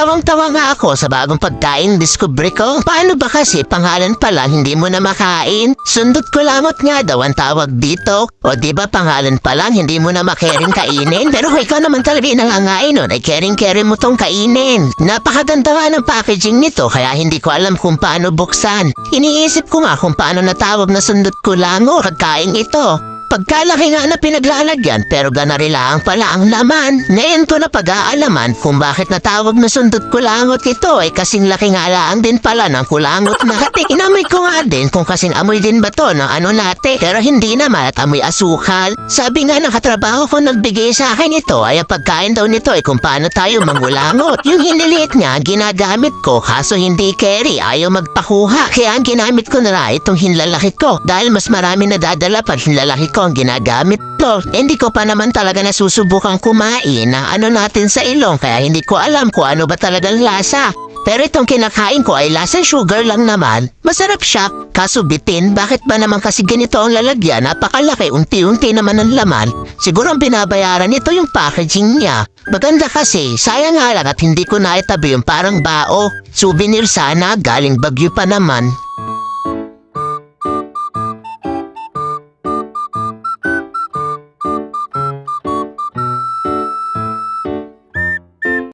Tawang-tawa nga ako sa bagong pagkain discovery ko. Paano ba kasi pangalan pa lang hindi mo na makain? Sundot kulamot nga daw ang tawag dito. O di ba pangalan pa lang hindi mo na makering kainin? Pero ikaw naman talaga nangangain nun ay kering-kering mo tong kainin. Napakaganda nga ng packaging nito kaya hindi ko alam kung paano buksan. Iniisip ko nga kung paano natawag na sundot kulamot pagkain ito. Pagkalaki nga na pinaglalagyan pero ganarilang pala ang laman. Ngayon ko na pag-aalaman kung bakit natawag na sundot kulangot ito ay kasing laki nga lang din pala ng kulangot natin. Inamoy ko nga din kung kasing amoy din ba to ng ano natin pero hindi naman at amoy asukal. Sabi nga ng katrabaho ko nagbigay sa akin ito ay ang pagkain daw nito ay kung paano tayo mangulangot. Yung hiniliit niya ginagamit ko kaso hindi carry ayaw magpakuha kaya ang ginamit ko na lang itong hinlalaki ko dahil mas marami na dadala pag hinlalaki ko ang ginagamit to. Hindi ko pa naman talaga nasusubukang kumain ng ano natin sa ilong kaya hindi ko alam kung ano ba talagang lasa. Pero itong kinakain ko ay lasang sugar lang naman. Masarap siya. Kaso bitin, bakit ba naman kasi ganito ang lalagyan? Napakalaki, unti-unti naman ang laman. Siguro ang binabayaran nito yung packaging niya. Maganda kasi, sayang nga lang at hindi ko naitabi yung parang bao. Souvenir sana, galing Bagyo pa naman.